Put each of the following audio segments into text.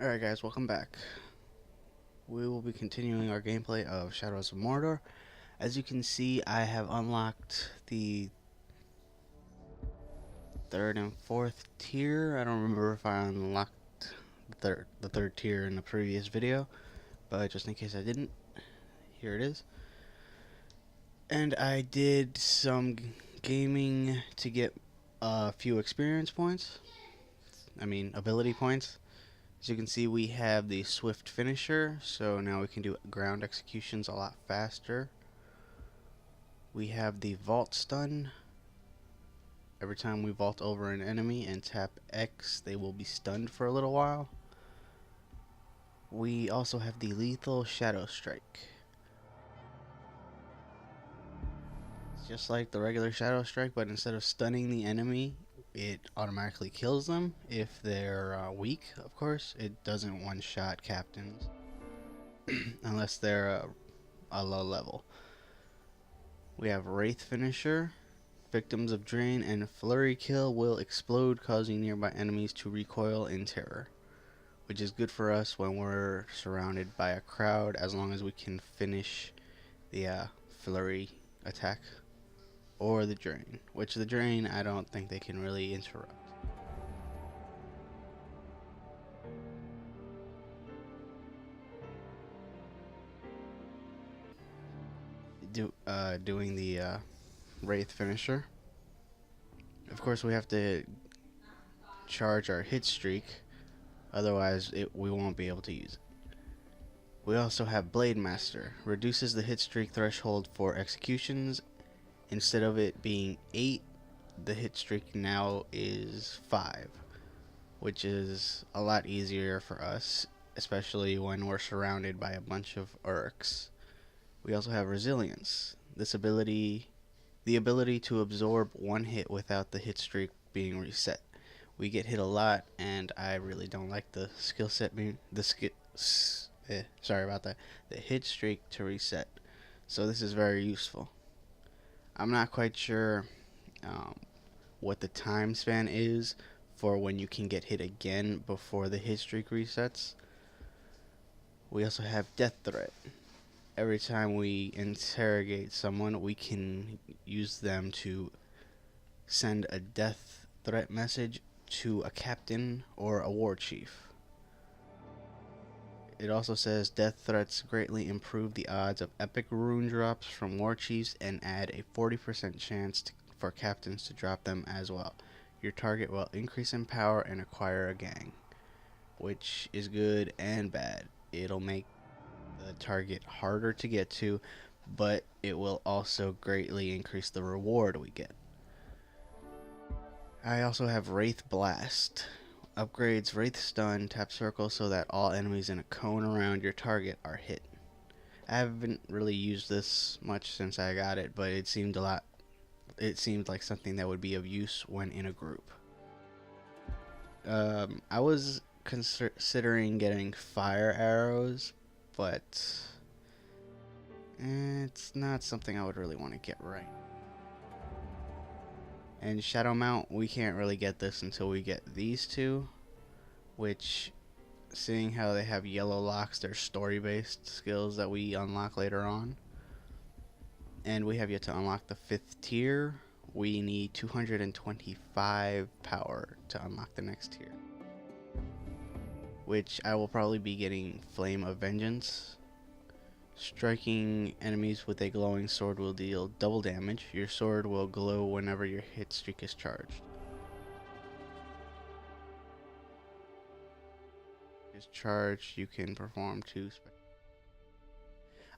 Alright guys, welcome back. We will be continuing our gameplay of Shadows of Mordor. As you can see, I have unlocked the third and fourth tier. I don't remember if I unlocked the third tier in the previous video, but just in case I didn't, here it is. And I did some gaming to get a few experience points. Ability points. As you can see, we have the swift finisher, so now we can do ground executions a lot faster. We have the vault stun. Every time we vault over an enemy and tap X, they will be stunned for a little while. We also have the lethal shadow strike. It's just like the regular shadow strike, but instead of stunning the enemy, it automatically kills them. If they're weak, of course, it doesn't one-shot captains unless they're a low level. We have Wraith Finisher. Victims of Drain and Flurry Kill will explode, causing nearby enemies to recoil in terror, which is good for us when we're surrounded by a crowd, as long as we can finish the Flurry attack or the Drain, which the Drain I don't think they can really interrupt. Doing the Wraith Finisher. Of course, we have to charge our hit streak, otherwise we won't be able to use it. We also have Blade Master. Reduces the hit streak threshold for executions. Instead of it being 8, the hit streak now is 5, which is a lot easier for us, especially when we're surrounded by a bunch of orcs. We also have Resilience. The ability to absorb one hit without the hit streak being reset. We get hit a lot, and I really don't like the skill set being sorry about that. The hit streak to reset. So this is very useful. I'm not quite sure what the time span is for when you can get hit again before the hit streak resets. We also have Death Threat. Every time we interrogate someone, we can use them to send a death threat message to a captain or a war chief. It also says death threats greatly improve the odds of epic rune drops from war chiefs and add a 40% chance for captains to drop them as well. Your target will increase in power and acquire a gang, which is good and bad. It'll make the target harder to get to, but it will also greatly increase the reward we get. I also have Wraith Blast. Upgrades Wraith Stun, tap circle so that all enemies in a cone around your target are hit. I haven't really used this much since I got it, but it seemed like something that would be of use when in a group. I was considering getting fire arrows, but it's not something I would really want to get right. And Shadow Mount, we can't really get this until we get these two, which, seeing how they have yellow locks, they're story-based skills that we unlock later on. And we have yet to unlock the 5th tier. We need 225 power to unlock the next tier, which I will probably be getting Flame of Vengeance. Striking enemies with a glowing sword will deal double damage. Your sword will glow whenever your hit streak is charged. Is charged, you can perform 2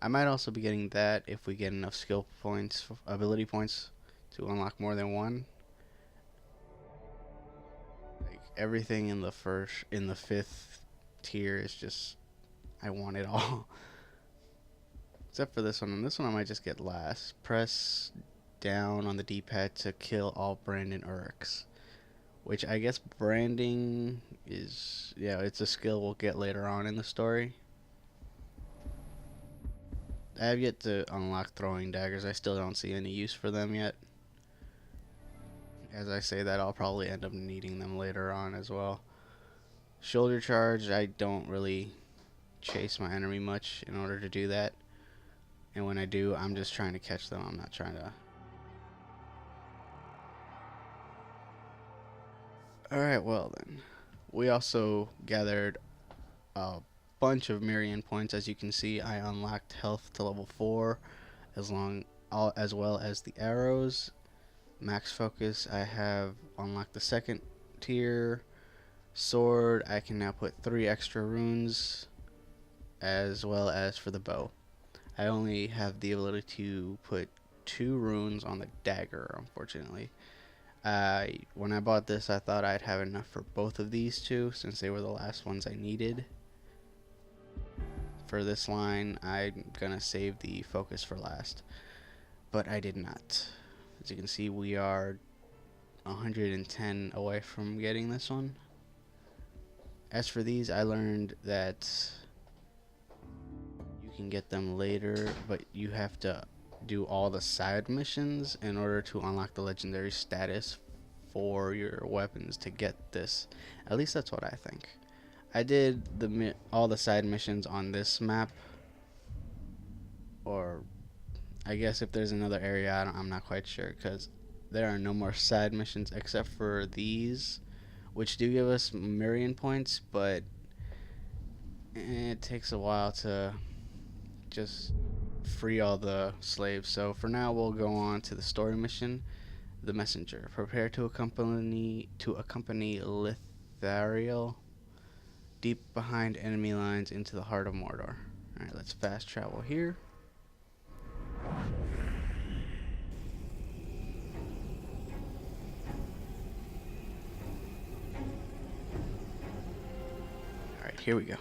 I might also be getting that if we get enough skill points, ability points, to unlock more than one. Like everything in the 5th tier is just, I want it all. Except for this one. And this one I might just get last. Press down on the D-pad to kill all Brandon Urks. Which I guess branding is, yeah, it's a skill we'll get later on in the story. I have yet to unlock throwing daggers. I still don't see any use for them yet. As I say that, I'll probably end up needing them later on as well. Shoulder charge, I don't really chase my enemy much in order to do that. And when I do, I'm just trying to catch them. I'm not trying to... Alright, well then. We also gathered a bunch of Mirian points. As you can see, I unlocked health to level 4 as well as the arrows. Max focus, I have unlocked the second tier. Sword, I can now put 3 extra runes, as well as for the bow. I only have the ability to put 2 runes on the dagger, unfortunately. When I bought this, I thought I'd have enough for both of these two, since they were the last ones I needed. For this line, I'm gonna save the focus for last, but I did not. As you can see, we are 110 away from getting this one. As for these, I learned that you can get them later, but you have to do all the side missions in order to unlock the legendary status for your weapons to get this. At least that's what I think. I did all the side missions on this map, or I guess if there's another area, I'm not quite sure, because there are no more side missions except for these, which do give us Mirian points, but it takes a while to just free all the slaves. So for now, we'll go on to the story mission, the messenger. Prepare to accompany Lithariel deep behind enemy lines into the heart of Mordor. Alright, let's fast travel here. Alright, here we go.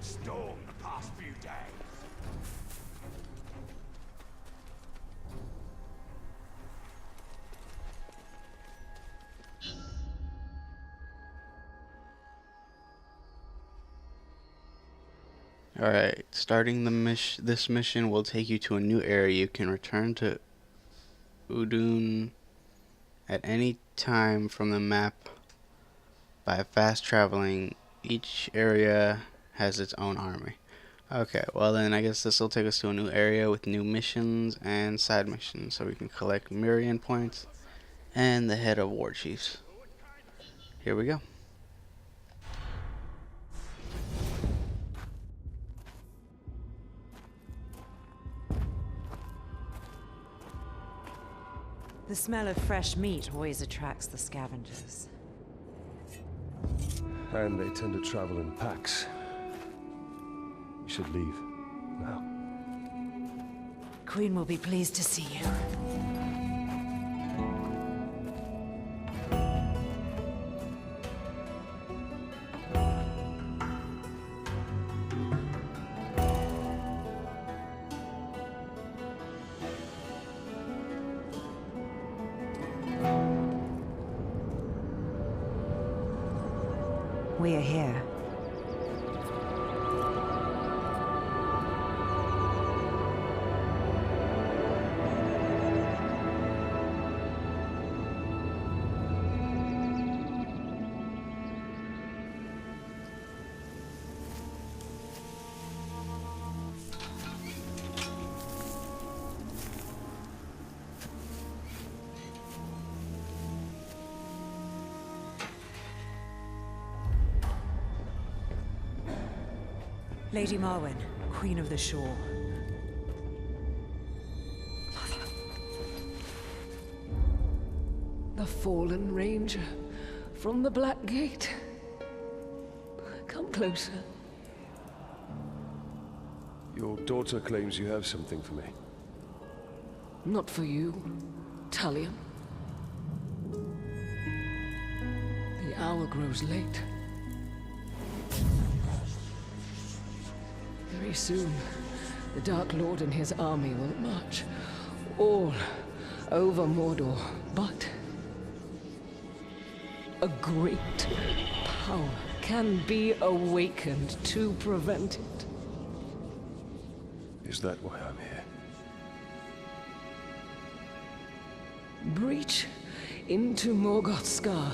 Storm the past few days. Alright, starting this mission will take you to a new area. You can return to Udun at any time from the map by fast traveling. Each area has its own army. Okay, well then I guess this will take us to a new area with new missions and side missions, so we can collect Mirian points and the head of war chiefs. Here we go. The smell of fresh meat always attracts the scavengers. And they tend to travel in packs. We should leave now. Queen will be pleased to see you. We are here. Lady Marwen, Queen of the Shore. The fallen ranger from the Black Gate. Come closer. Your daughter claims you have something for me. Not for you, Talion. The hour grows late. Very soon, the Dark Lord and his army will march all over Mordor, but a great power can be awakened to prevent it. Is that why I'm here? breach into Morgoth's scar.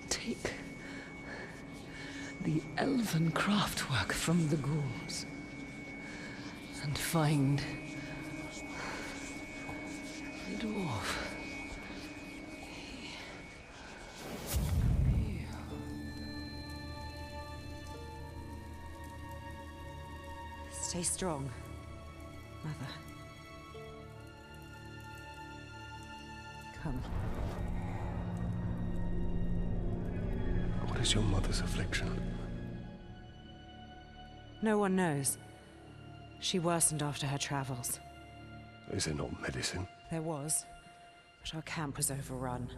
Take the elven craftwork from the ghouls and find the dwarf. Stay strong, Mother. Come. What is your mother's affliction? No one knows. She worsened after her travels. Is there not medicine? There was, but our camp was overrun.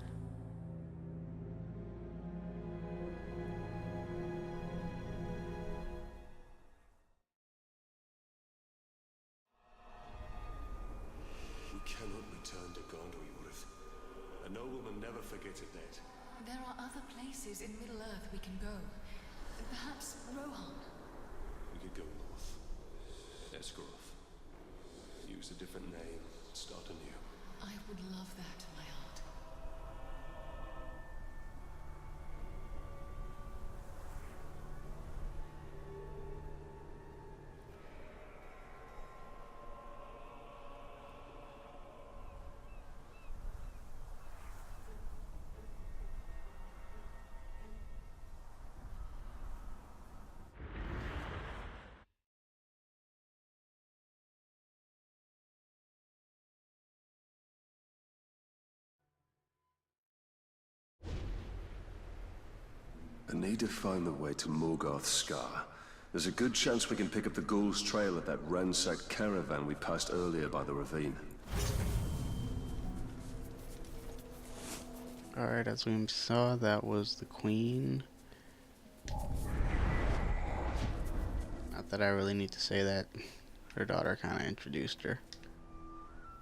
We cannot return to Gondor, Yorith. A noble will never forget a debt. There are other places in Middle-earth we can go. Perhaps Rohan. We could go north. Esgaroth. Use a different name. Start anew. I would love that, my heart. I need to find the way to Morgoth's Scar. There's a good chance we can pick up the Ghoul's trail at that ransacked caravan we passed earlier by the ravine. Alright, as we saw, that was the queen. Not that I really need to say that. Her daughter kind of introduced her.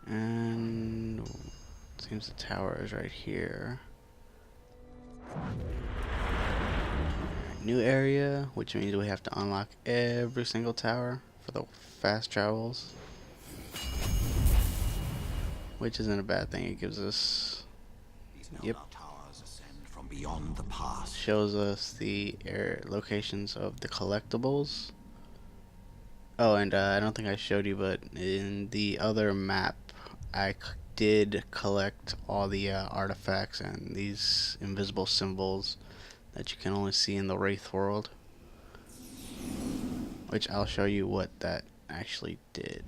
And it seems the tower is right here. New area, which means we have to unlock every single tower for the fast travels. Which isn't a bad thing. It gives us... Yep. Towers ascend from beyond the pass. Shows us the locations of the collectibles. Oh, and I don't think I showed you, but in the other map, I did collect all the artifacts and these invisible symbols that you can only see in the Wraith world. Which I'll show you what that actually did.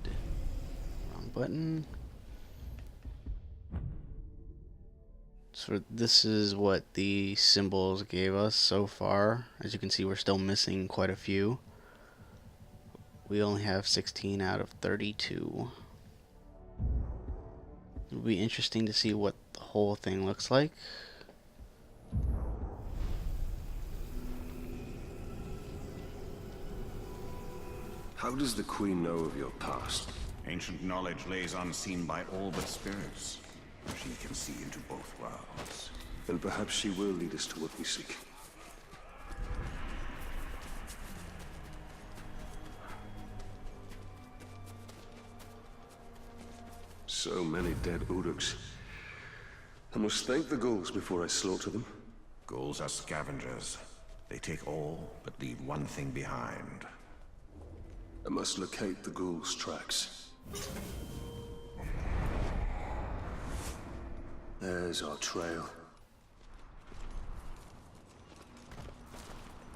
Wrong button. So this is what the symbols gave us so far. As you can see, we're still missing quite a few. We only have 16 out of 32. It'll be interesting to see what the whole thing looks like. How does the Queen know of your past? Ancient knowledge lays unseen by all but spirits. She can see into both worlds. Then perhaps she will lead us to what we seek. So many dead Uruks. I must thank the ghouls before I slaughter them. Ghouls are scavengers. They take all, but leave one thing behind. I must locate the ghouls' tracks. There's our trail.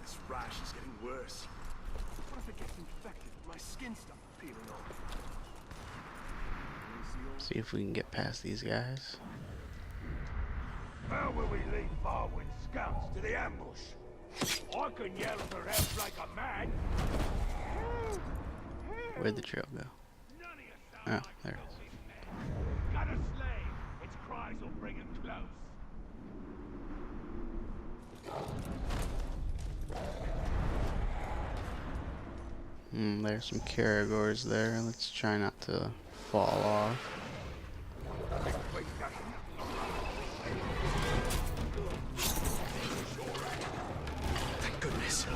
This rash is getting worse. What if it gets infected and my skin starts peeling off? See if we can get past these guys. How will we lead Farwin scouts to the ambush? I can yell for help like a man. Where'd the trail go? Oh, there it is. Got a slave. Its cries will bring him close. There's some Caragors there. Let's try not to fall off. Thank goodness.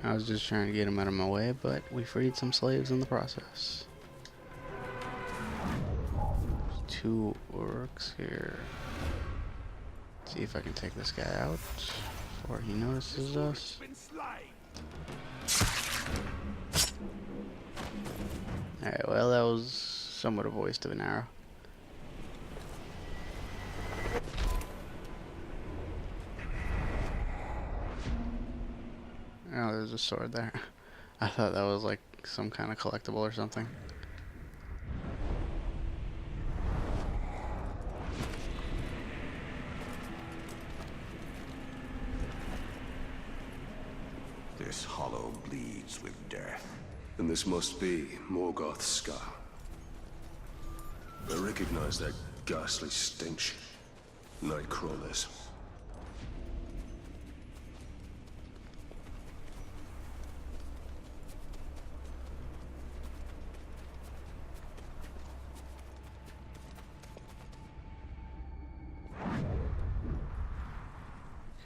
I was just trying to get him out of my way, but we freed some slaves in the process. 2 orcs here. See if I can take this guy out before he notices us. Been slain. Alright, well, that was somewhat of a waste of an arrow. Oh, there's a sword there. I thought that was like some kind of collectible or something. This hollow bleeds with death. And this must be Morgoth's scar. I recognize that ghastly stench. Night crawlers.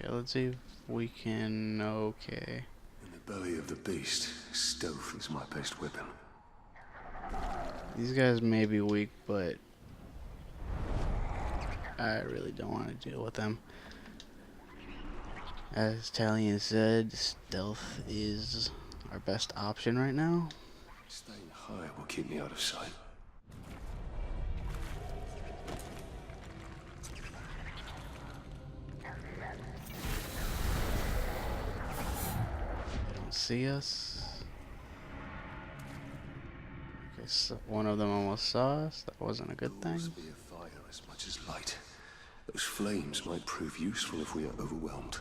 Okay, let's see if we can... Okay. In the belly of the beast, stealth is my best weapon. These guys may be weak, but I really don't want to deal with them. As Talion said, stealth is our best option right now. Staying high will keep me out of sight. Don't see us. Okay, so one of them almost saw us. That wasn't a good thing. Ghouls fear fire as much as light. Those flames might prove useful if we are overwhelmed.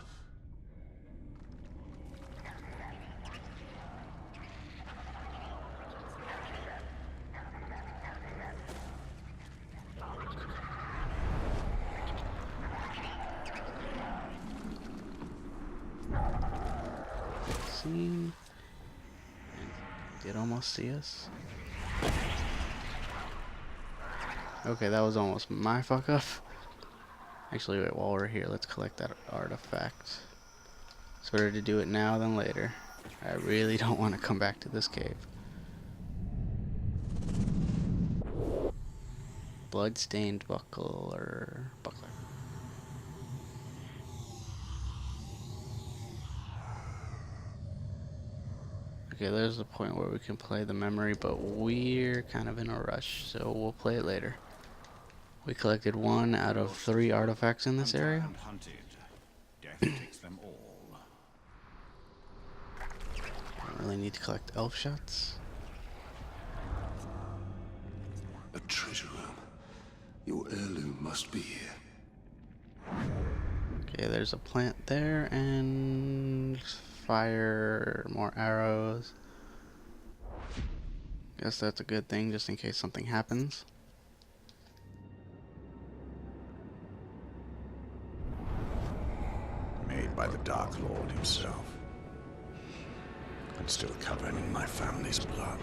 Seen. Did almost see us. Okay, that was almost my fuck up. Actually, wait, while we're here, let's collect that artifact. It's better to do it now than later. I really don't want to come back to this cave. Blood-stained buckler. Okay, there's the point where we can play the memory, but we're kind of in a rush, so we'll play it later. We collected 1 out of 3 artifacts in this area. And hunted. Death takes them all. Don't really need to collect elf shots. A treasure room. Your heirloom must be here. Okay, there's a plant there, and fire, more arrows. Guess that's a good thing, just in case something happens. Made by the Dark Lord himself. And still covered in my family's blood.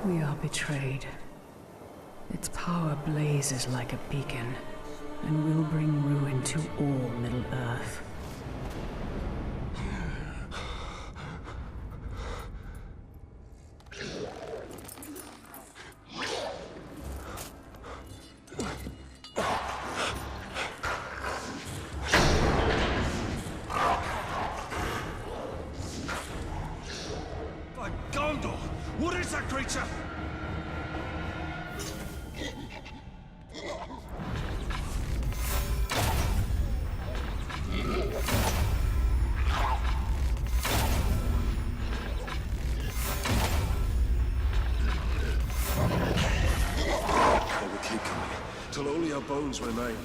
We are betrayed. Its power blazes like a beacon, and will bring ruin to all Middle-earth. By Gondor! What is that creature? They will keep coming, till only our bones remain.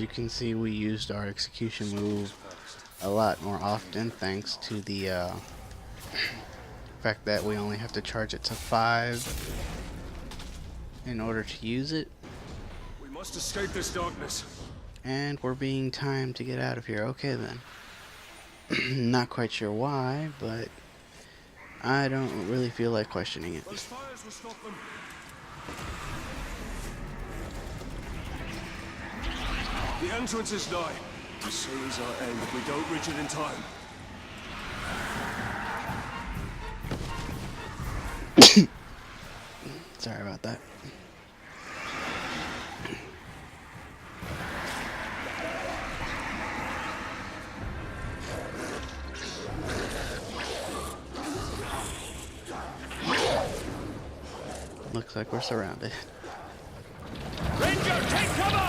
you can see, we used our execution move a lot more often thanks to the fact that we only have to charge it to 5 in order to use it. We must escape this darkness. And we're being timed to get out of here. Okay then. Not quite sure why, but I don't really feel like questioning it. Those fires will stop them. The entrance is nigh. So is our end if we don't reach it in time. Sorry about that. Looks like we're surrounded. Ranger, take cover!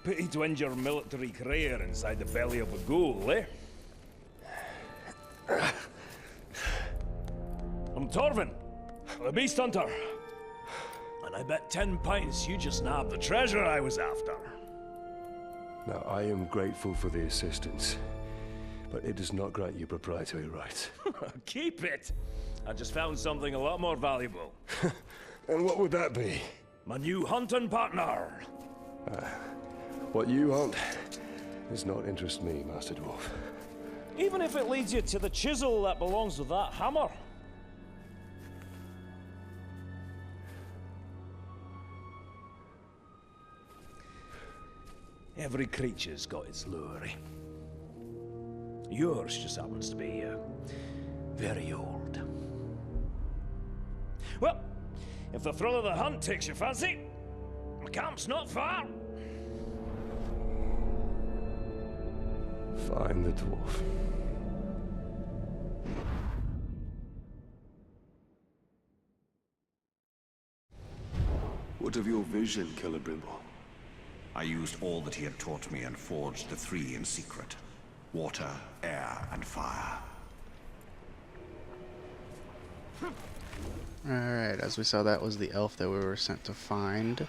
Pity to injure military career inside the belly of a ghoul, eh? I'm Torvin, the Beast Hunter. And I bet 10 pints you just nabbed the treasure I was after. Now, I am grateful for the assistance, but it does not grant you proprietary rights. Keep it! I just found something a lot more valuable. And what would that be? My new hunting partner. What you want does not interest me, Master Dwarf. Even if it leads you to the chisel that belongs with that hammer. Every creature's got its lure. Yours just happens to be very old. Well, if the thrill of the hunt takes your fancy, my camp's not far. Find the dwarf. What of your vision, Celebrimbor? I used all that he had taught me and forged the 3 in secret. Water, air, and fire. Alright, as we saw, that was the elf that we were sent to find.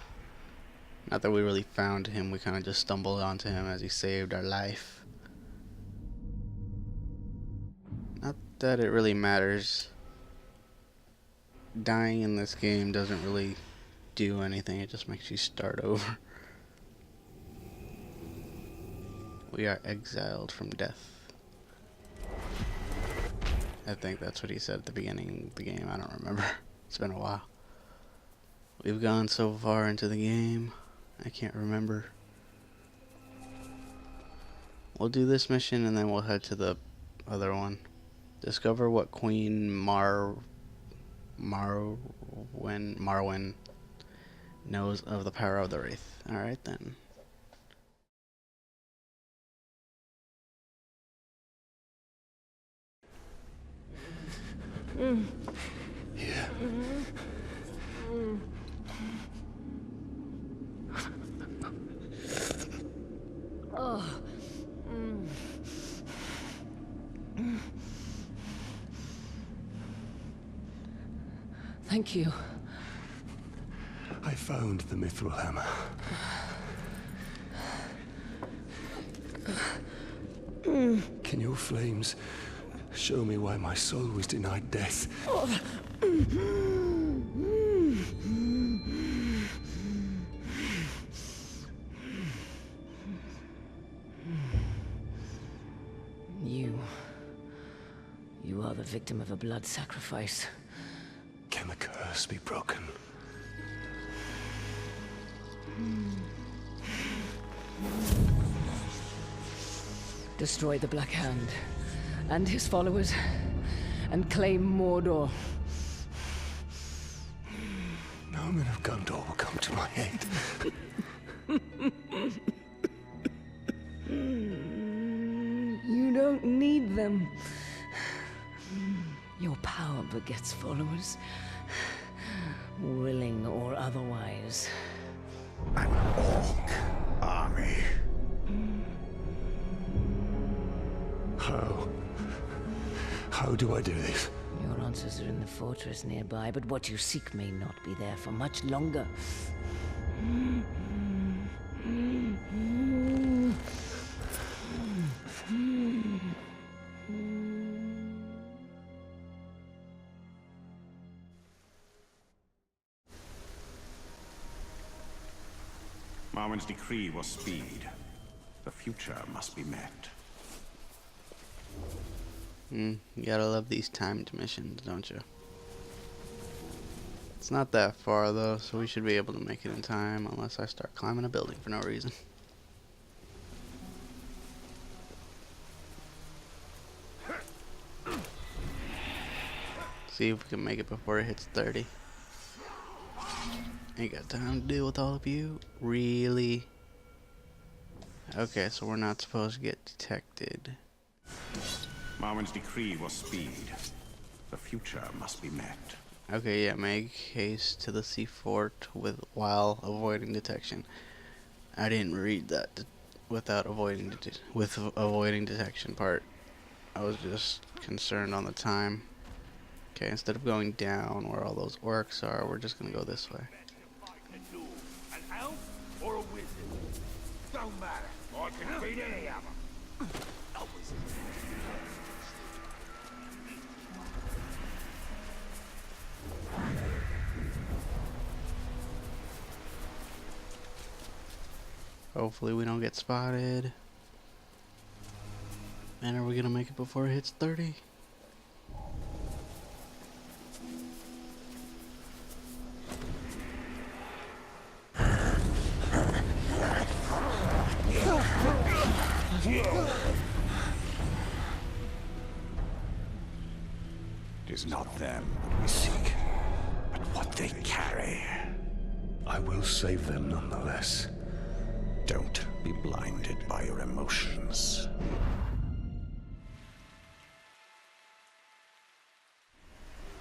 Not that we really found him, we kind of just stumbled onto him as he saved our life. Not that it really matters. Dying in this game doesn't really do anything, it just makes you start over. We are exiled from death. I think that's what he said at the beginning of the game, I don't remember. It's been a while. We've gone so far into the game, I can't remember. We'll do this mission and then we'll head to the other one. Discover what Queen Marwyn knows of the power of the Wraith. Alright then. Here. Thank you. I found the mithril hammer. Can your flames show me why my soul was denied death? You are the victim of a blood sacrifice. Can the curse be broken? Destroy the Black Hand and his followers and claim Mordor. No man of Gondor will come to my aid. You don't need them. Your power begets followers, willing or otherwise. An orc army. How do I do this? Your answers are in the fortress nearby, but what you seek may not be there for much longer. Marwen's decree was speed. The future must be met. You gotta love these timed missions, don't you? It's not that far though, so we should be able to make it in time unless I start climbing a building for no reason. See if we can make it before it hits 30. Ain't got time to deal with all of you. Really? Okay, so we're not supposed to get detected. Marwen's decree was speed. The future must be met. Okay, yeah, make haste to the sea fort while avoiding detection. I didn't read that without avoiding avoiding detection part. I was just concerned on the time. Okay, instead of going down where all those orcs are, we're just gonna go this way. An elf or a wizard? Don't matter. I can beat any of them. Hopefully we don't get spotted. And are we gonna make it before it hits 30? It is not them that we seek, but what they carry. I will save them nonetheless. Don't be blinded by your emotions.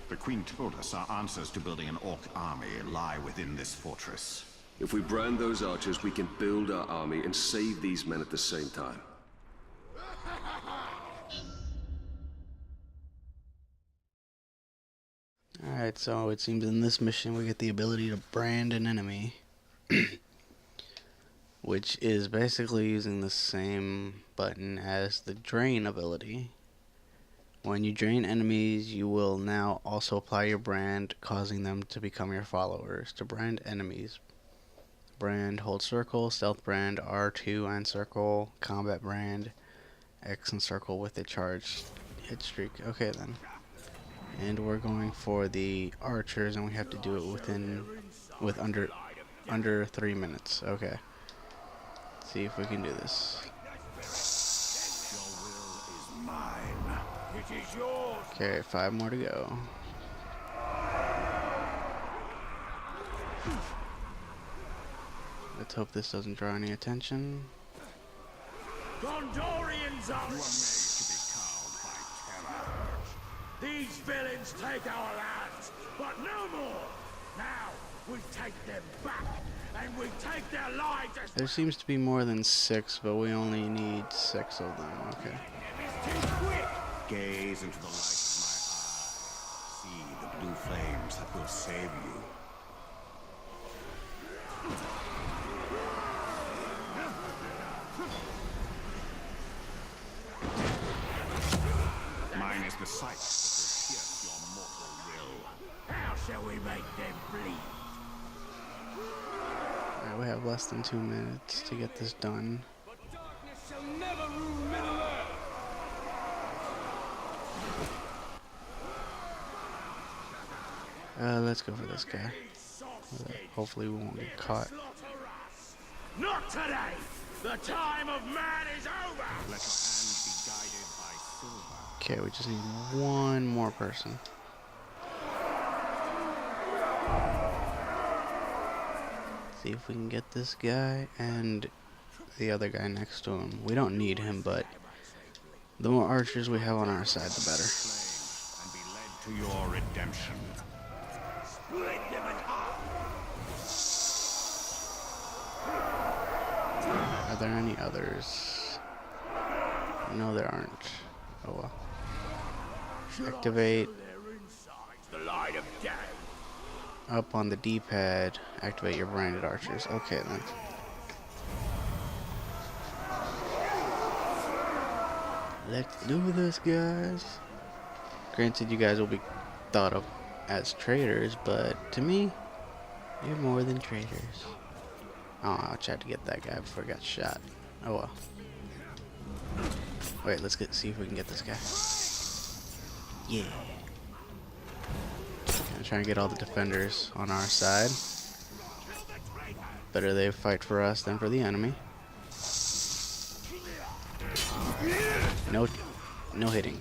The Queen told us our answers to building an orc army lie within this fortress. If we brand those archers, we can build our army and save these men at the same time. Alright, so it seems in this mission we get the ability to brand an enemy. Which is basically using the same button as the drain ability. When you drain enemies, you will now also apply your brand, causing them to become your followers. To brand enemies, brand, hold circle, stealth brand, R2 and circle, combat brand, X and circle with a charged hit streak. Okay then. And we're going for the archers, and we have to do it with under 3 minutes. Okay. Let's see if we can do this. Okay, 5 more to go. Let's hope this doesn't draw any attention. Gondorians are made to be cowed by terror. These villains take our lands, but no more. Now we take them back, and we take their lives as There seems to be more than 6, but we only need 6 of them. Okay. too quick. Gaze into the light of my eyes. See the blue flames that will save you. Mine is the sight that will pierce your mortal will. How shall we make them bleed? Alright, we have less than 2 minutes to get this done. But darkness shall never rule Middle-earth. Let's go for this guy. Hopefully we won't get caught. Not today! The time of man is over! Let your hands be guided by silver. Okay, we just need one more person. See if we can get this guy and the other guy next to him. We don't need him, but the more archers we have on our side, the better. And be led to your redemption. Split them in half! Are there any others? No, there aren't. Oh well. Activate. The light of day. Up on the D-pad, activate your branded archers. Okay then. Let's do this, guys. Granted, you guys will be thought of as traitors, but to me, you're more than traitors. Oh, I tried to get that guy before I got shot. Oh well. Wait, let's see if we can get this guy. Yeah. I'm trying to get all the defenders on our side. Better they fight for us than for the enemy. No hitting.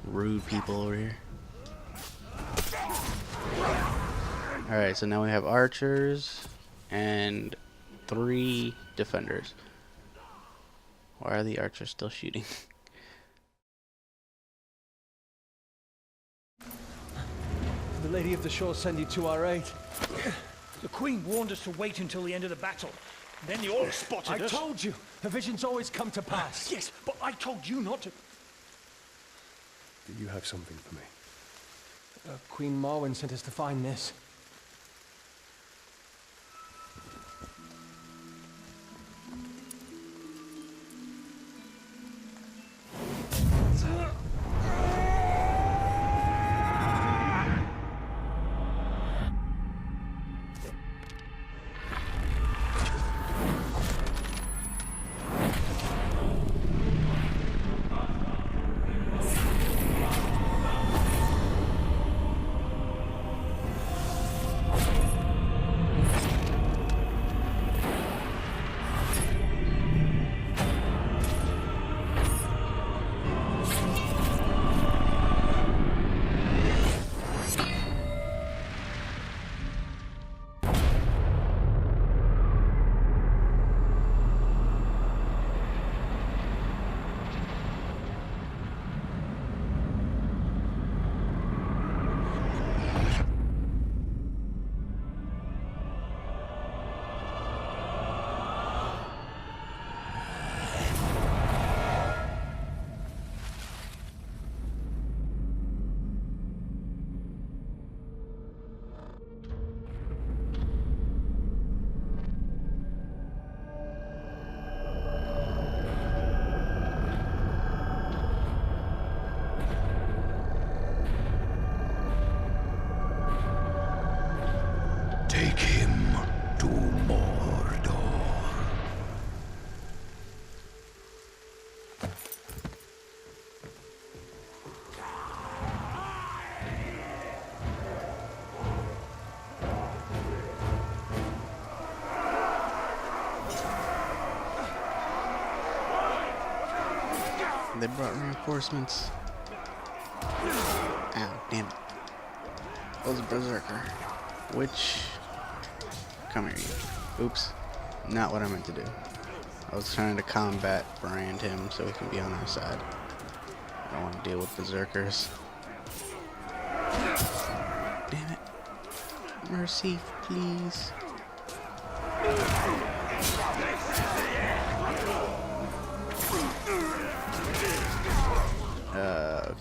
Rude people over here. Alright, so now we have archers and 3 defenders. Why are the archers still shooting? The Lady of the Shore send you to our aid. The Queen warned us to wait until the end of the battle. Then the orcs spotted us. I told you! Her visions always come to pass. Yes, but I told you not to. Do you have something for me? Queen Marwen sent us to find this. Take him to Mordor. They brought reinforcements. Ow, damn it. That was a berserker. Which... Come here, you. Oops. Not what I meant to do. I was trying to combat brand him so he can be on our side. I don't want to deal with berserkers. Damn it. Mercy, please.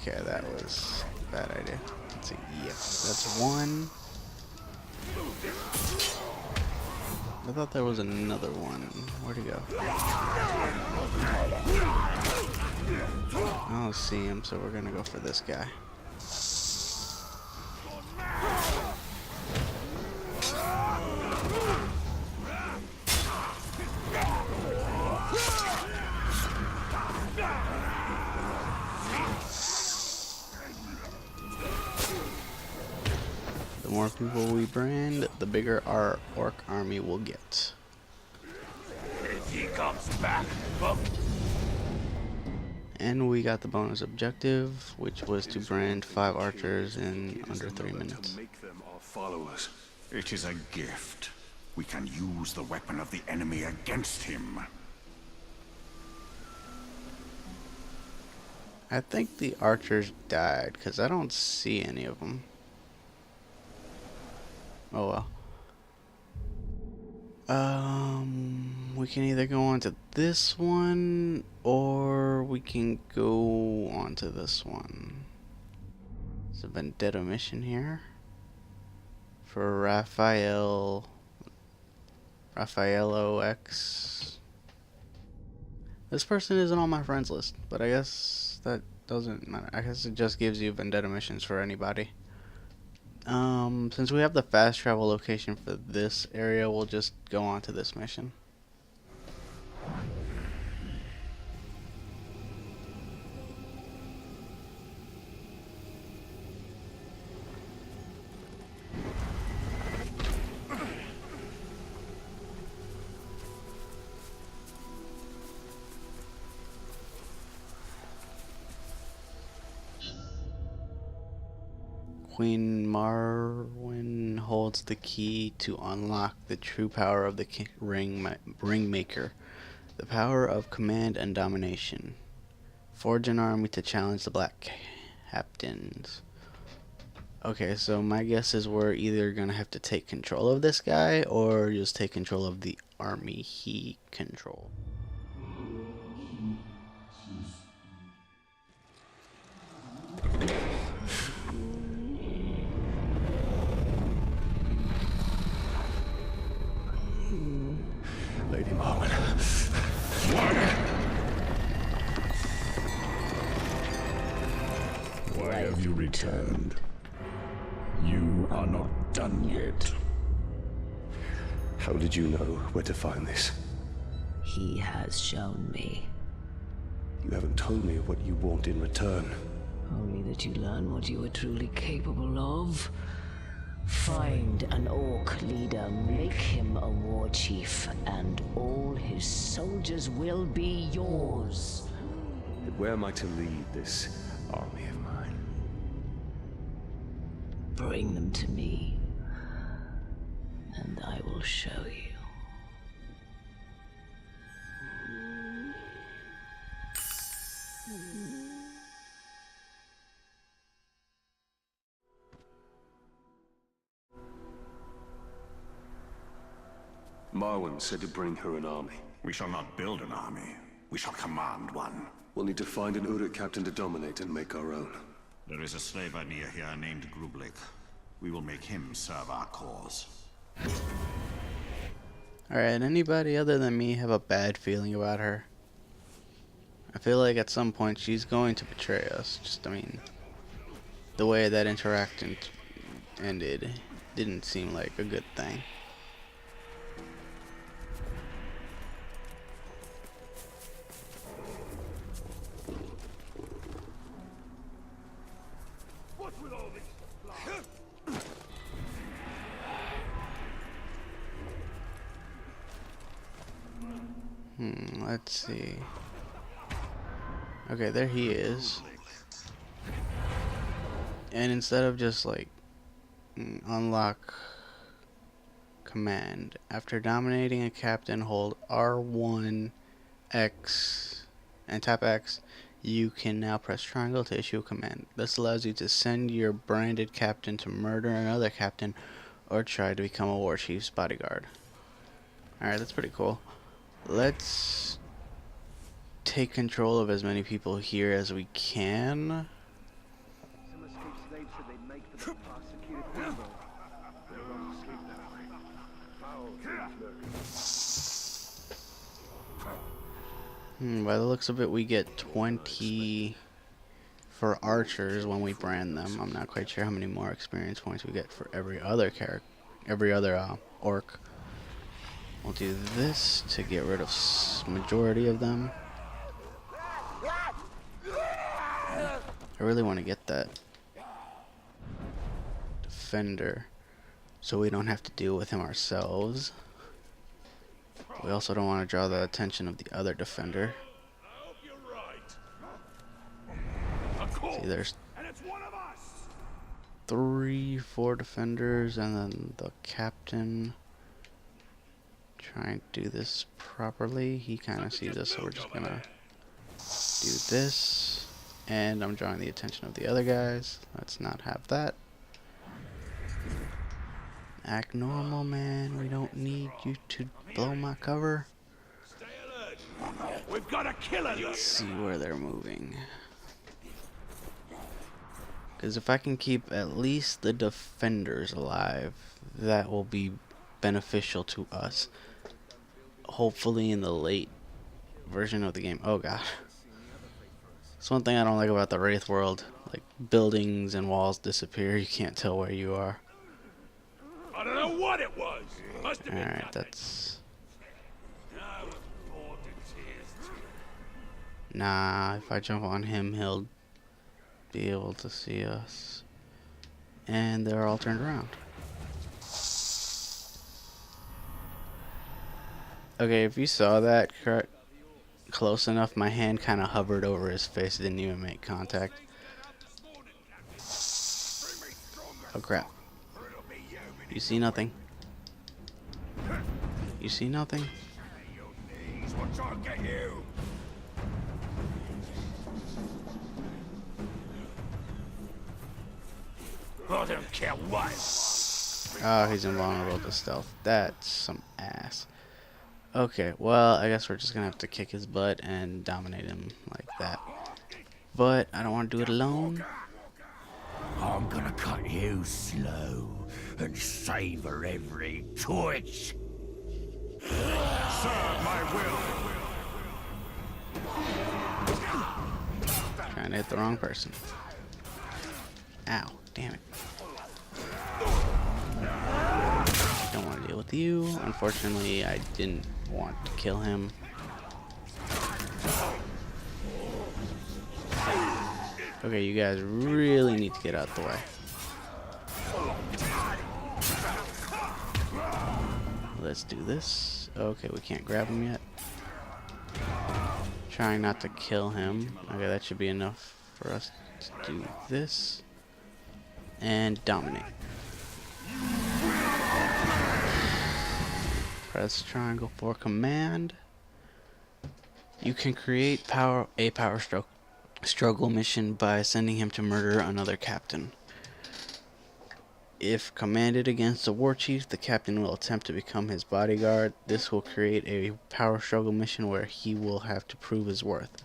Okay, that was a bad idea. Let's see. Yep, that's one. I thought there was another one. Where'd he go? I don't see him, so we're gonna go for this guy. The more people we brand, the bigger our orc army will get. If he comes back, And we got the bonus objective, which was to brand 5 archers in under 3 minutes. Make them our followers. It is a gift. We can use the weapon of the enemy against him. I think the archers died because I don't see any of them. Oh well. We can either go on to this one or we can go on to this one. There's a vendetta mission here for Raphaelo X. This person isn't on my friends list, but I guess that doesn't matter. I guess it just gives you vendetta missions for anybody. Since we have the fast travel location for this area, we'll just go on to this mission. Queen Marwyn holds the key to unlock the true power of the Ringmaker, the power of command and domination. Forge an army to challenge the Black Captains. Okay, so my guess is we're either gonna have to take control of this guy or just take control of the army he controls. Lady Marwyn. Why have you returned? You are not done yet. How did you know where to find this? He has shown me. You haven't told me what you want in return. Only that you learn what you are truly capable of. Find an orc leader, make him a war chief, and all his soldiers will be yours. But where am I to lead this army of mine? Bring them to me, and I will show you. Marwyn said to bring her an army. We shall not build an army. We shall command one. We'll need to find an Uruk captain to dominate and make our own. There is a slaver near here named Grublik. We will make him serve our cause. Alright, anybody other than me have a bad feeling about her? I feel like at some point she's going to betray us. Just, I mean, the way that interaction ended didn't seem like a good thing. Let's see. Okay, there he is. And instead of just like unlock command, after dominating a captain, hold R1 X and tap X. You can now press triangle to issue a command. This allows you to send your branded captain to murder another captain or try to become a war chief's bodyguard. Alright, that's pretty cool. Let's take control of as many people here as we can. Some escaped slaves said they'd make them prosecuted criminals. They're going to sleep that way. Foul. By the looks of it, we get 20 for archers when we brand them. I'm not quite sure how many more experience points we get for every other orc. We'll do this to get rid of majority of them. I really want to get that defender so we don't have to deal with him ourselves. We also don't want to draw the attention of the other defender. See, there's 4 defenders and then the captain. Trying to do this properly. He kind of sees us, so we're just gonna do this And I'm drawing the attention of the other guys. Let's not have that. Act normal, man. We don't need you to blow my cover. Stay alert. We've got a killer. Let's see where they're moving. Because if I can keep at least the defenders alive, that will be beneficial to us. Hopefully in the late version of the game. Oh god. That's one thing I don't like about the Wraith world. Like, buildings and walls disappear. You can't tell where you are. I don't know what it was. Must have been Alright, nothing. that's... I was bored to tears. Nah, if I jump on him, he'll be able to see us. And they're all turned around. Okay, if you saw that close enough, my hand kind of hovered over his face, didn't even make contact. Oh crap. You see nothing? You see nothing? We'll try and get you. I don't care what. Oh, he's invulnerable to stealth. That's some ass. Okay, well, I guess we're just gonna have to kick his butt and dominate him like that. But I don't want to do it alone. I'm gonna cut you slow and savor every twitch. Serve my will. Trying to hit the wrong person. Ow, damn it. Don't want to deal with you. Unfortunately, I didn't want to kill him. Okay, you guys really need to get out the way. Let's do this. Okay, we can't grab him yet. Trying not to kill him. Okay, that should be enough for us to do this. And dominate. Press triangle for command. You can create a power struggle mission by sending him to murder another captain. If commanded against a war chief, the captain will attempt to become his bodyguard. This will create a power struggle mission where he will have to prove his worth.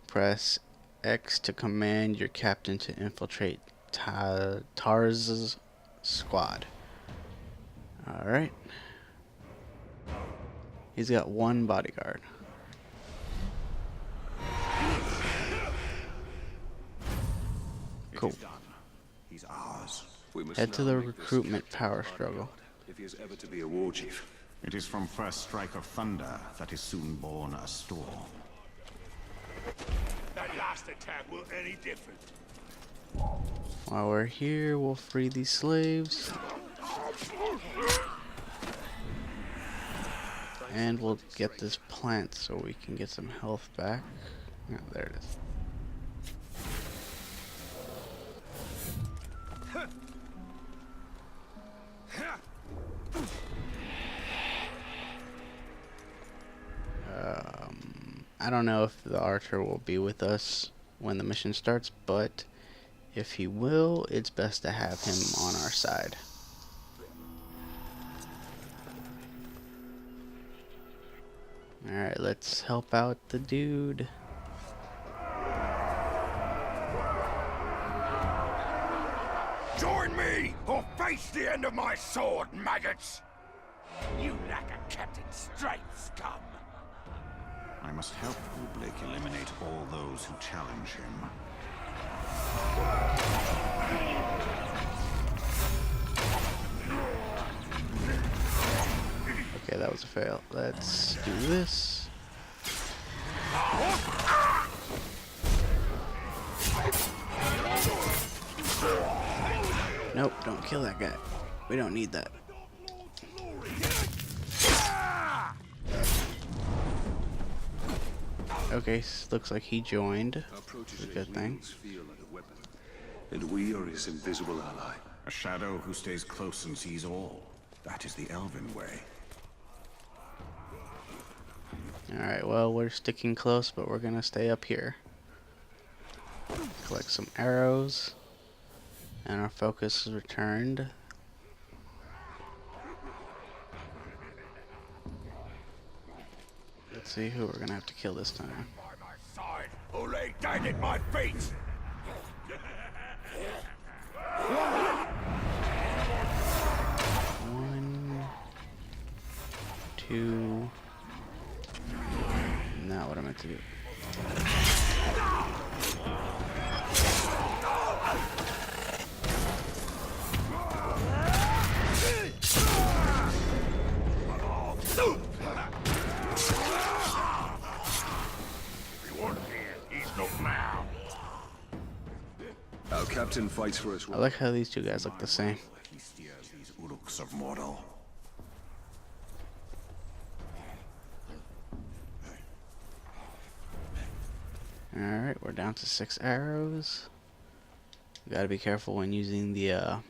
Press X to command your captain to infiltrate Tarz's squad. Alright. He's got one bodyguard. Cool. He's ours. We must Head to now the make this recruitment captain power our struggle. bodyguard, if he is ever to be a war chief. It is from first strike of thunder that is soon born a storm. That last attack will any different. While we're here, we'll free these slaves. And we'll get this plant so we can get some health back. Oh, there it is. I don't know if the archer will be with us when the mission starts, but if he will, it's best to have him on our side. Alright, let's help out the dude. Join me or face the end of my sword, maggots! You lack a captain's strength, scum! I must help Ooblik eliminate all those who challenge him. Okay, that was a fail. Let's do this. Nope, don't kill that guy. We don't need that. Okay, looks like he joined. It's a good thing. Feel like a weapon, and we are his invisible ally. A shadow who stays close and sees all. That is the Elven way. Alright, well, we're sticking close, but we're gonna stay up here. Collect some arrows. And our focus is returned. Let's see who we're gonna have to kill this time. By my side, or lay down at my feet. One, two. Not what I meant to do. Our captain fights for us. I like how these two guys look the same. He steers these Uruks of Mordor. Alright, we're down to 6 arrows. You gotta be careful when using the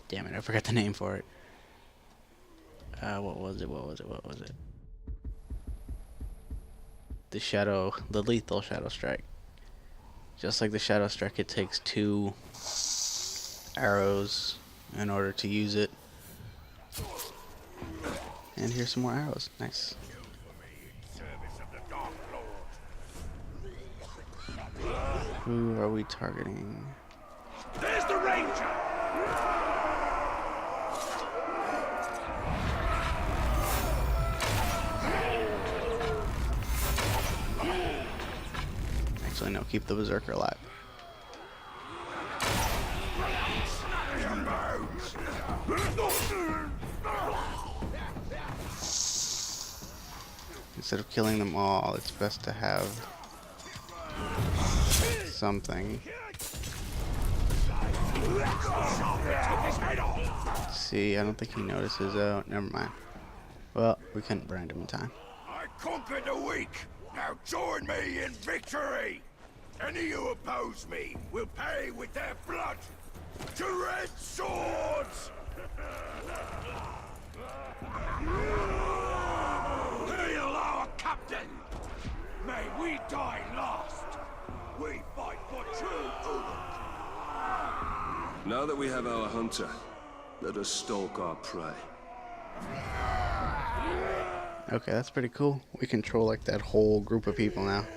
damn it, I forgot the name for it. What was it? The lethal shadow strike. Just like the shadow strike, it takes 2 arrows in order to use it. And here's some more arrows. Nice. Who are we targeting? There's the ranger. Actually, no, keep the berserker alive. Instead of killing them all, it's best to have something. See, I don't think he notices. Oh, never mind. Well, we couldn't brand him in time. I conquered the weak. Now join me in victory. Any who oppose me will pay with their blood. To red swords. Hail our captain. May we die last. We fight for true Uruk. Now that we have our hunter, let us stalk our prey. Okay, that's pretty cool. We control like that whole group of people now.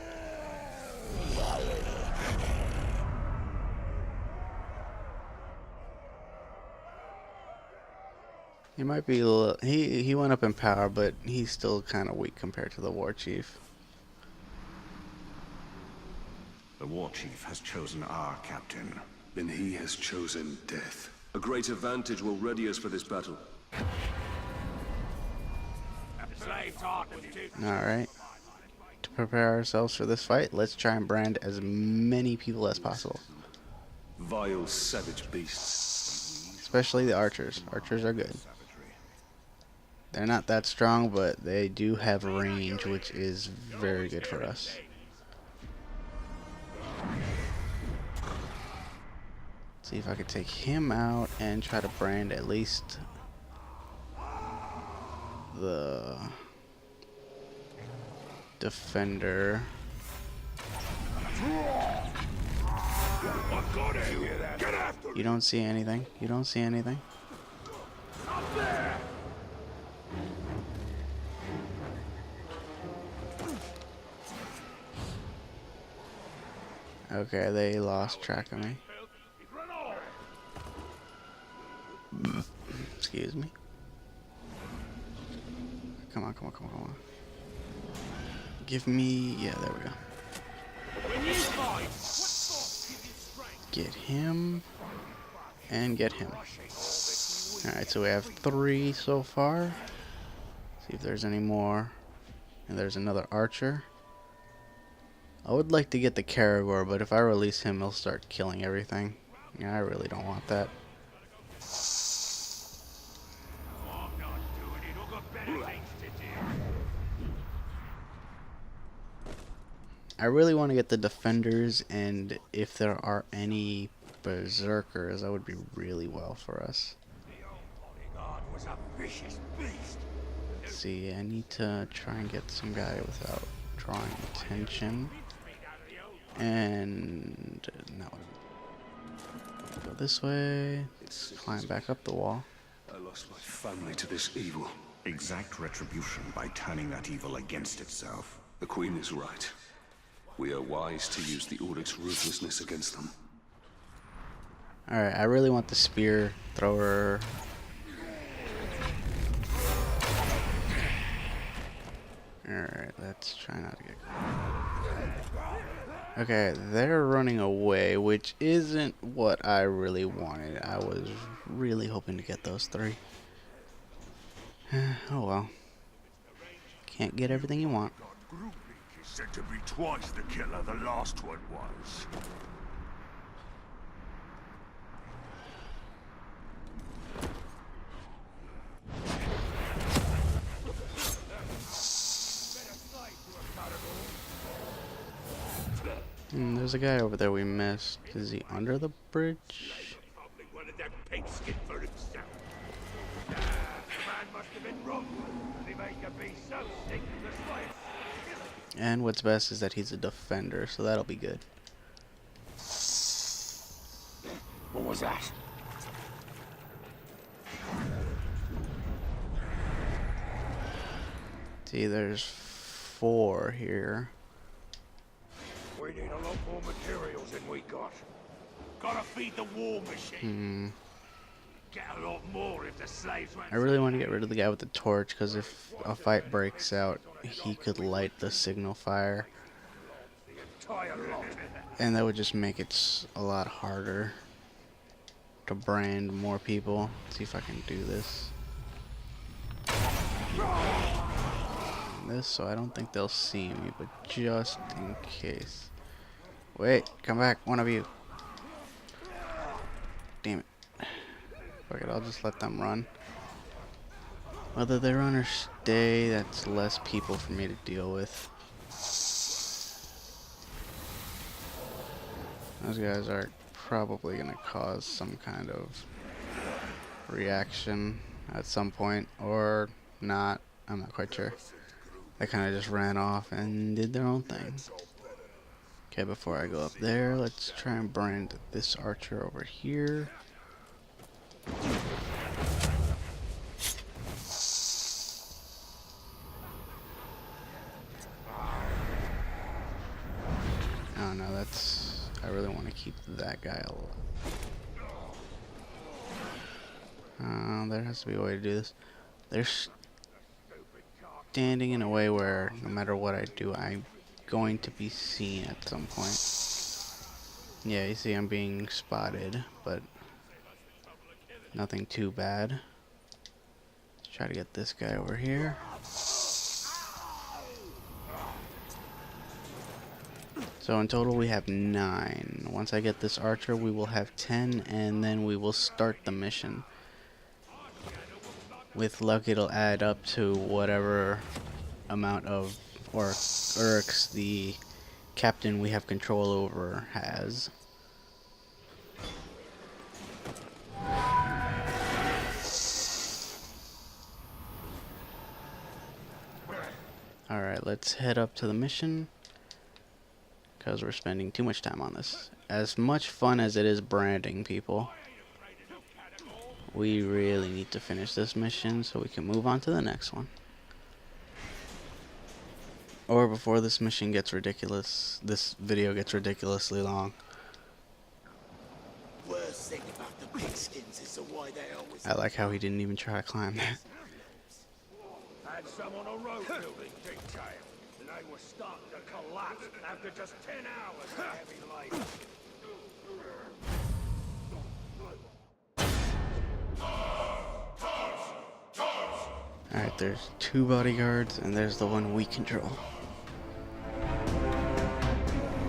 He might be a little, he went up in power, but he's still kind of weak compared to the war chief. The war chief has chosen our captain. And he has chosen death. A great advantage will ready us for this battle. Alright. To prepare ourselves for this fight, let's try and brand as many people as possible. Vile, savage beasts. Especially the archers. Archers are good. They're not that strong, but they do have range, which is very good for us. See if I could take him out and try to brand at least the defender. You don't see anything. You don't see anything. Okay, they lost track of me. Excuse me. Come on, come on, come on, come on. Give me... yeah, there we go. Get him. And get him. Alright, so we have 3 so far. See if there's any more. And there's another archer. I would like to get the Karagor, but if I release him, he'll start killing everything. Yeah, I really don't want that. I really want to get the defenders, and if there are any berserkers, that would be really well for us. Was a vicious beast. Let's see, I need to try and get some guy without drawing attention. And no. Go this way. Climb back up the wall. I lost my family to this evil. Exact retribution by turning that evil against itself. The Queen is right. We are wise to use the Ordic's ruthlessness against them. Alright, I really want the spear thrower. Alright, let's try not to get caught. Okay, they're running away, which isn't what I really wanted. I was really hoping to get those 3. Oh well. Can't get everything you want. Is said to be twice the killer the last one was. There's a guy over there we missed. Is he under the bridge? One of them pigskin for himself. The man must have been wrong. They make you be so sick the slave. And what's best is that he's a defender, so that'll be good. What was that? See, there's 4 here. We need a lot more materials than we got. Gotta feed the war machine. Get a lot more if the slaves went. I really want to get rid of the guy with the torch, because if a fight breaks out, he could light the signal fire. And that would just make it a lot harder to brand more people. Let's see if I can do this. So I don't think they'll see me, but just in case. Wait, come back, one of you. Damn it. Fuck it, I'll just let them run. Whether they run or stay, that's less people for me to deal with. Those guys are probably gonna cause some kind of reaction at some point, or not. I'm not quite sure. They kind of just ran off and did their own thing. Okay, before I go up there, let's try and brand this archer over here. Oh no, that's... I really want to keep that guy alive. There has to be a way to do this. They're standing in a way where no matter what I do, I'm going to be seen at some point. Yeah, you see I'm being spotted, but nothing too bad. Let's try to get this guy over here. So in total we have 9. Once I get this archer, we will have 10, and then we will start the mission. With luck, it'll add up to whatever amount of Urks the captain we have control over has. Alright, let's head up to the mission, because we're spending too much time on this. As much fun as it is branding people, we really need to finish this mission so we can move on to the next one. Or before this mission gets ridiculous, this video gets ridiculously long. Worst thing about the pigskins is the way they always. I like how he didn't even try to climb that. Had some on a road building detail, and they were starting to collapse after just 10 hours of heavy labor. Alright, there's 2 bodyguards, and there's the one we control.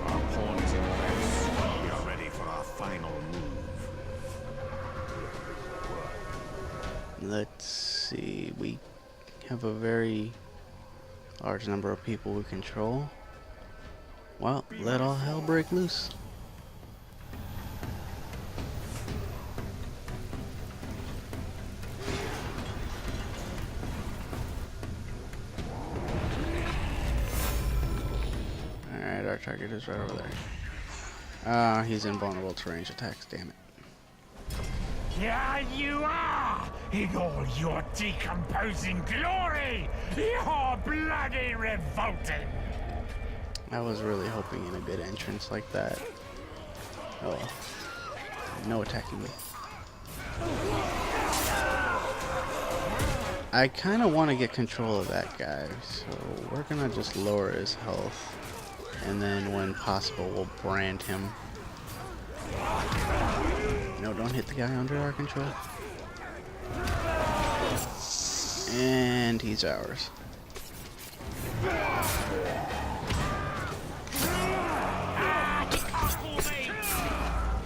Our pawn is in place. We are ready for our final move. Let's see, we have a very large number of people we control. Well, let all hell break loose. target is right over there. He's invulnerable to range attacks, damn it. Here you are, in all your decomposing glory! You're bloody revolting! I was really hoping in a good entrance like that. Oh well. No attacking me. I kind of want to get control of that guy, so we're gonna just lower his health, and then when possible we'll brand him. No, don't hit the guy under our control. And he's ours.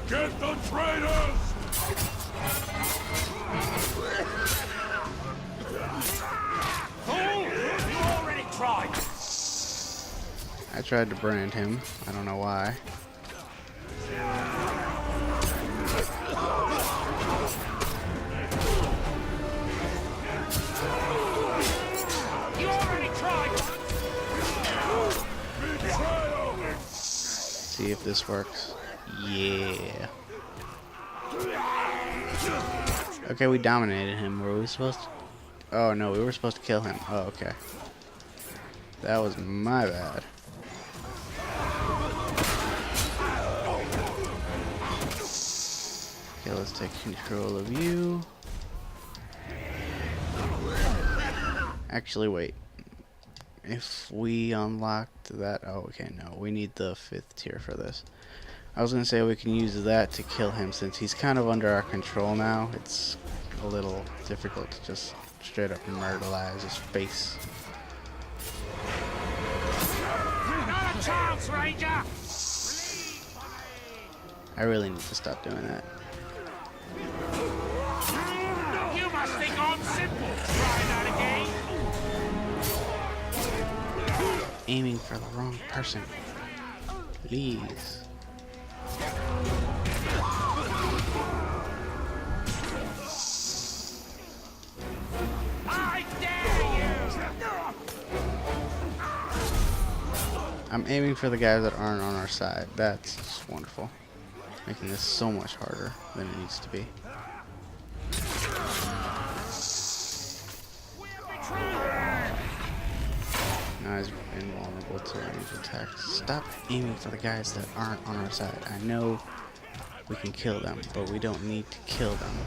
Get the traitors! Fool! You already tried! I tried to brand him. I don't know why. You already tried! See if this works. Yeah. Okay, we dominated him. Were we supposed to? Oh no, we were supposed to kill him. Oh, okay. That was my bad. Okay, let's take control of you. Actually, wait. If we unlocked that... Oh, okay, no. We need the 5th tier for this. I was going to say we can use that to kill him since he's kind of under our control now. It's a little difficult to just straight up murderize his face. Not a chance, Ranger! I really need to stop doing that. You must think I'm simple. Try that again. Aiming for the wrong person. Please. I dare you! I'm aiming for the guys that aren't on our side. That's just wonderful. Making this so much harder than it needs to be. Now he's invulnerable to range attacks. Stop aiming for the guys that aren't on our side. I know we can kill them, but we don't need to kill them.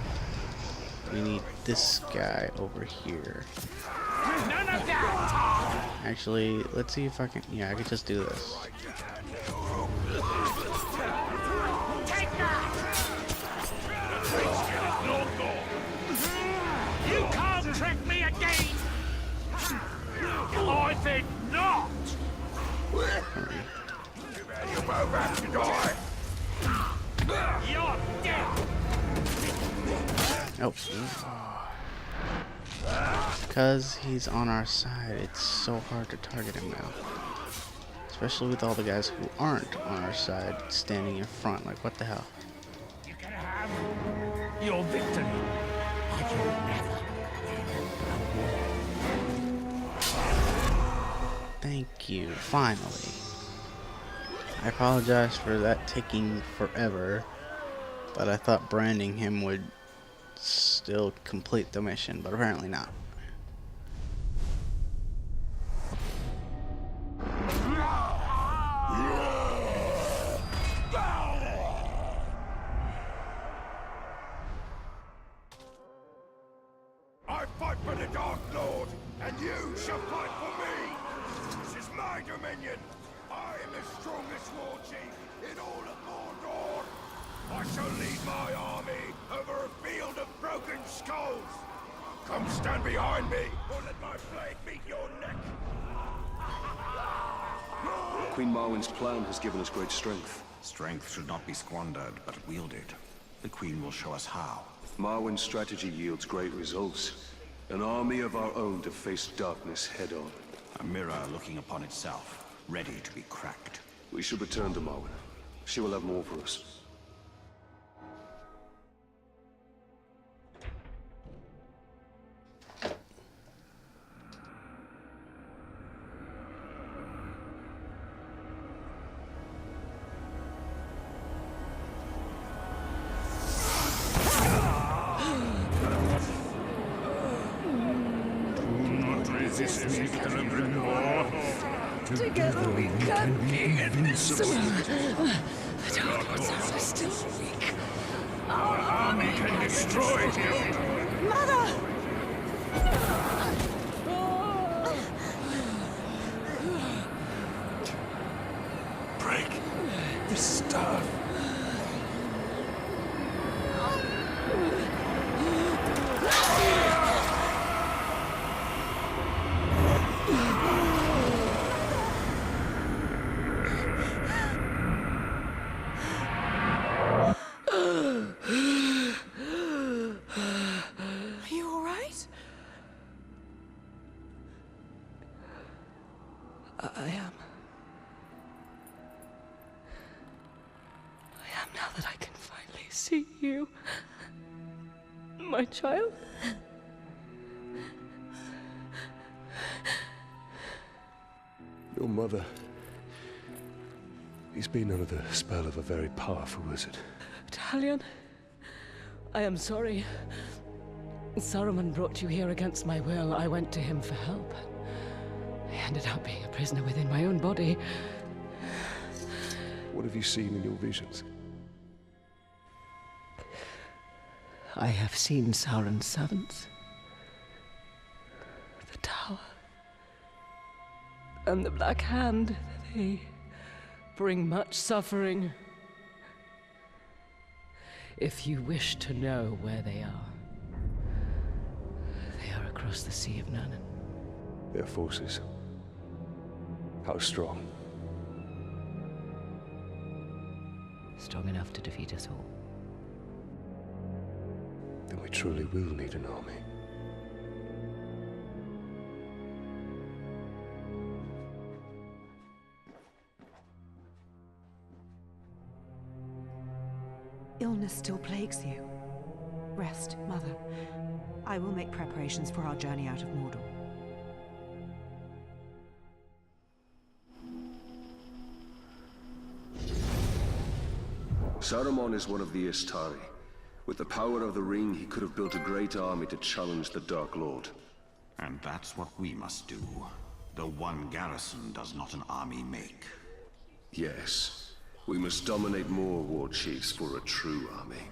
We need this guy over here. None of that! Actually, let's see if I can... Yeah, I could just do this. Take that! You can't trick me again! I think not! You both have to die! You're dead! Nope. Because he's on our side, it's so hard to target him now. Especially with all the guys who aren't on our side standing in front. Like, what the hell? You can have your victory. I can never. Thank you. Finally. I apologize for that taking forever, but I thought branding him would still complete the mission, but apparently not. I fight for the Dark Lord, and you shall fight for me! This is my dominion! I am the strongest war chief in all of Mordor! I shall lead my army over a field of broken skulls! Come stand behind me, or let my blade meet your neck! Queen Marwen's plan has given us great strength. Strength should not be squandered, but wielded. The Queen will show us how. Marwen's strategy yields great results. An army of our own to face darkness head-on. A mirror looking upon itself, ready to be cracked. We should return to Marwen. She will have more for us. Together we can be invincible. But our gods are still weak. Our army can destroy him. Mother! Break the staff. Are you all right? I am. Now that I can finally see you. My child. Your mother. He's been under the spell of a very powerful wizard. Talion, I am sorry. Saruman brought you here against my will. I went to him for help. I ended up being a prisoner within my own body. What have you seen in your visions? I have seen Sauron's servants. The tower. And the Black Hand. They bring much suffering. If you wish to know where they are across the Sea of Nurnen. Their forces. How strong? Strong enough to defeat us all. Then we truly will need an army. Illness still plagues you. Rest, Mother. I will make preparations for our journey out of Mordor. Saruman is one of the Istari. With the power of the ring, he could have built a great army to challenge the Dark Lord. And that's what we must do. The one garrison does not an army make. Yes. We must dominate more war chiefs for a true army.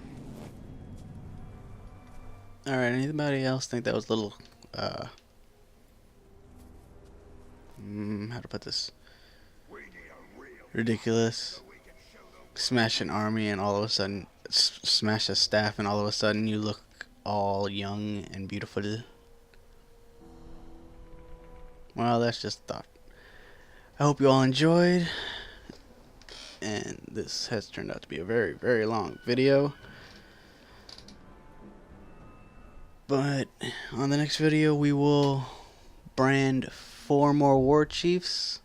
Alright, anybody else think that was a little, how to put this? Ridiculous? Smash an army and all of a sudden, smash a staff and all of a sudden you look all young and beautiful. Well, that's just a thought. I hope you all enjoyed. And this has turned out to be a very, very long video. But on the next video, we will brand 4 more war chiefs.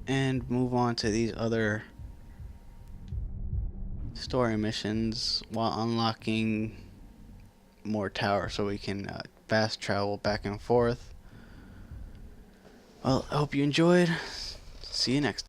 And move on to these other story missions while unlocking more towers so we can fast travel back and forth. Well, I hope you enjoyed. See you next time.